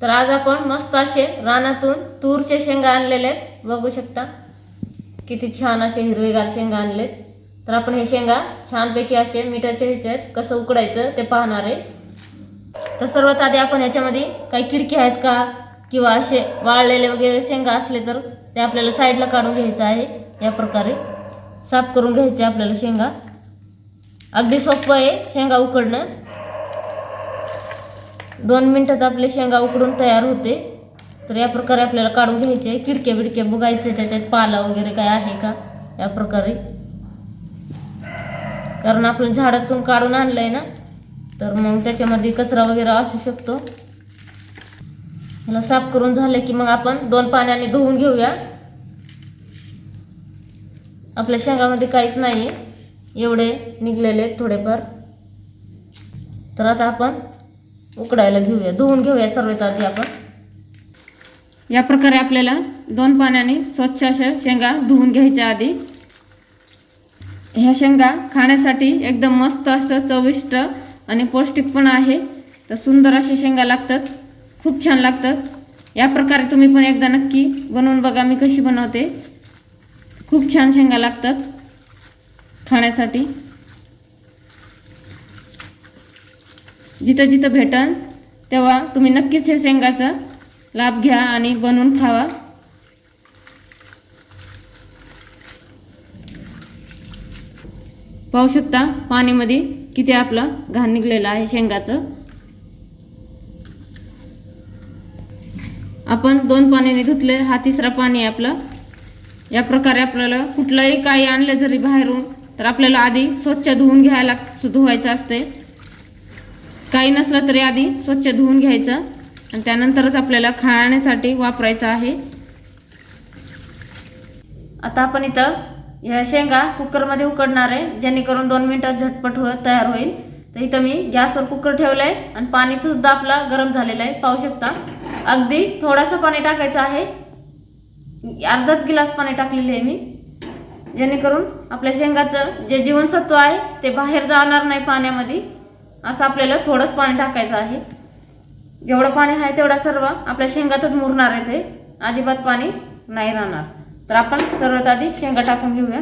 तर आज आपण मस्त असे रानातून तूरचे शेंगा आणलेले आहेत, बघू शकता किती छान असे हिरवेगार शेंगा आणलेत। तर आपण हे शेंगा छानपैकी असे मिठाच्या ह्याच्यात कसं उकडायचं ते पाहणार आहे। तर सर्वात आधी आपण ह्याच्यामध्ये काही किडके आहेत का किंवा असे वाळलेले वगैरे शेंगा असले तर ते आपल्याला साईडला काढून घ्यायचं आहे। या प्रकारे साफ करून घ्यायचे आपल्याला शेंगा। अगदी सोपं आहे शेंगा उकडणं। 2 मिनिटात आपले शेंगा उकडून तयार होते। तर या प्रकारे आपल्याला काढून घ्यायचे, किडके बिडके बघायचे त्याच्यात पाला वगैरे काय आहे का या प्रकारे, कारण आपण झाडातून काढून आणलंय ना, तर मग त्याच्यामध्ये कचरा वगैरे असू शकतो। ह्याला साफ करून झाले की मग आपण 2 पाण्याने धुवून घेऊया। आपल्या शेंगामध्ये काहीच नाही एवढे निघलेले थोडेफार। तर आता आपण उकडायला घेऊया, धुवून घेऊया सर्वात आधी आपण। या प्रकारे आपल्याला 2 पाण्याने स्वच्छ अशा शेंगा धुवून घ्यायच्या आधी। ह्या शेंगा खाण्यासाठी एकदम मस्त असं चविष्ट आणि पौष्टिक पण आहे। तर सुंदर असे शेंगा लागतात, खूप छान लागतात। या प्रकारे तुम्ही पण एकदा नक्की बनवून बघा, मी कशी बनवते। खूप छान शेंगा लागतात खाण्यासाठी। जिथं जिथं भेटन तेव्हा तुम्ही नक्कीच हे शेंगाचा लाभ घ्या आणि बनवून खावा। पाहू शकता पाणीमध्ये किती आपला घाण निघलेला आहे शेंगाचं। आपण 2 पाण्याने धुतले, हा तिसरा पाणी आहे आपला। या प्रकारे आपल्याला कुठलंही काही आणलं जरी बाहेरून तर आपल्याला आधी स्वच्छ धुवायचं असते। काही नसलं तरी आधी स्वच्छ धुवून घ्यायचं आणि त्यानंतरच आपल्याला खाण्यासाठी वापरायचं आहे। आता आपण इथं या शेंगा कुकरमध्ये उकडणार आहे, जेणेकरून 2 मिनिटात झटपट तयार होईल। तर इथं मी गॅसवर कुकर ठेवलंय आणि पाणी सुद्धा आपला गरम झालेलं आहे, पाहू शकता। अगदी थोडंसं पाणी टाकायचं आहे, अर्धाच गिलास पाणी टाकलेले आहे मी, जेणेकरून आपल्या शेंगाचं जे जीवनसत्व आहे ते बाहेर जाणार नाही पाण्यामध्ये। असं आपल्याला थोडंच पाणी टाकायचं आहे। जेवढं पाणी आहे तेवढा सर्व आपल्या शेंगातच मुरणार आहे, ते अजिबात पाणी नाही राहणार। तर आपण सर्वात आधी शेंगा टाकून घेऊया।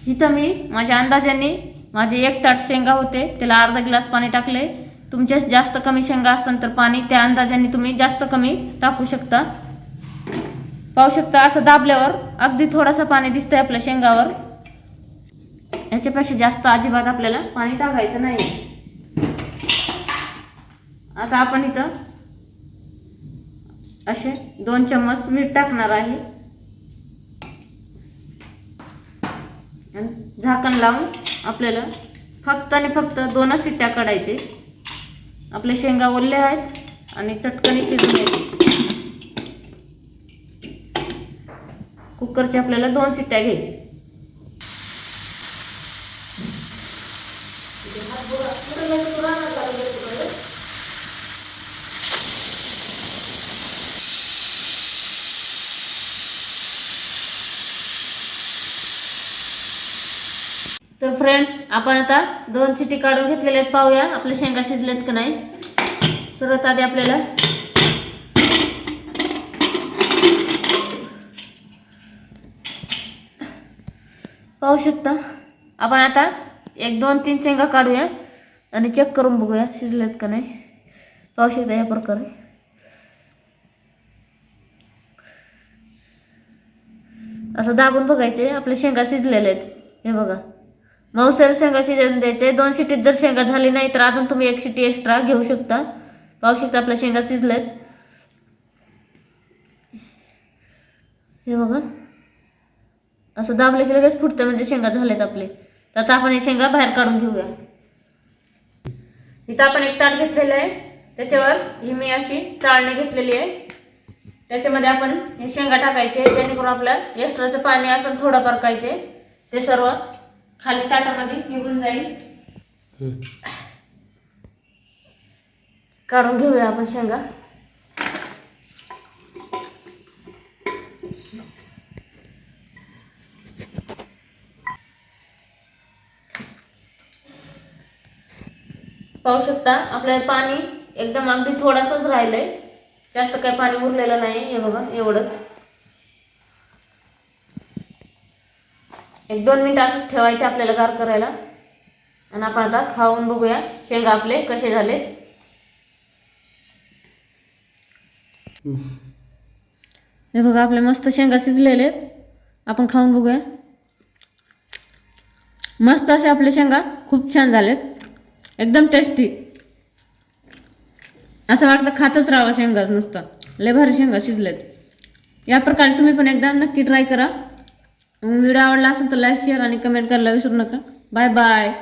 इथं मी माझ्या अंदाजाने माझे 1 ताट शेंगा होते, त्याला अर्धा गिलास पाणी टाकले। तुमच्या जास्त कमी शेंगा असेल तर पाणी त्या अंदाजाने तुम्ही जास्त कमी टाकू शकता। पाहू शकता असं दाबल्यावर अगदी थोडासा पाणी दिसतंय आपल्या शेंगावर, याच्यापेक्षा जास्त अजिबात आपल्याला पाणी टाकायचं नाही। आता आपण इथं असे 2 चम्मच मीठ टाकणार आहे आणि झाकण लावून आपल्याला फक्त आणि फक्त 2 शिट्ट्या काढायचे। आपले शेंगा ओले आहेत आणि चटकनी शिजून येते। कुकरच्या आपल्याला 2 शिट्ट्या घ्यायची। तर फ्रेंड्स, आपण आता 2 शिट्टी काढून घेतलेल्या आहेत, पाहूया आपले शेंगा शिजलेत का नाही। सर्वात आधी आपल्याला पाहू शकता, आपण आता 1 2 3 शेंगा काढूया आणि चेक करून बघूया शिजलेत का नाही। पाहू शकता या प्रकारे असं दाबून बघायचे आपले शेंगा शिजलेले आहेत। हे बघा, मऊसर शेंगा शिजून द्यायचे। 2 शिट्टीत जर शेंगा झाली नाही तर अजून तुम्ही 1 शिट्टी एक्स्ट्रा घेऊ शकता। पाहू शकता आपल्या शेंगा शिजलेत, हे बघा। असं दाबले की लगेच फुटतं, म्हणजे शेंगा झालेत आपले। तर आता आपण हे शेंगा बाहेर काढून घेऊया। इथं आपण 1 ताट घेतलेलं आहे, त्याच्यावर ही मी अशी चाळणी घेतलेली आहे, त्याच्यामध्ये आपण हे शेंगा टाकायचे, जेणेकरून आपलं एक्स्ट्राचं पाणी असेल थोडंफार काही ते सर्व खाली ताटामध्ये निघून जाईल। काढून घेऊया आपण शेंगा। पाहू शकता आपल्याला पाणी एकदम अगदी थोडंसंच राहिलंय, जास्त काही पाणी उरलेलं नाही. हे बघा एवढंच. 1-2 मिनिटं असंच ठेवायचे आपल्याला गार करायला. आणि आपण आता खाऊन बघूया शेंगा आपले कसे झाले. हे बघा आपले मस्त शेंगा शिजलेले आहेत. आपण खाऊन बघूया. मस्त असे आपले शेंगा खूप छान झालेत, एकदम टेस्टी. असं वाटतं खातच राहावं शेंगाच नुसतं. लय भारी शेंगा शिजलेत. या प्रकारे तुम्ही पण एकदा नक्की ट्राय करा. व्हिडिओ आवडला असेल तर लाईक शेअर आणि कमेंट करायला विसरू नका. Bye bye.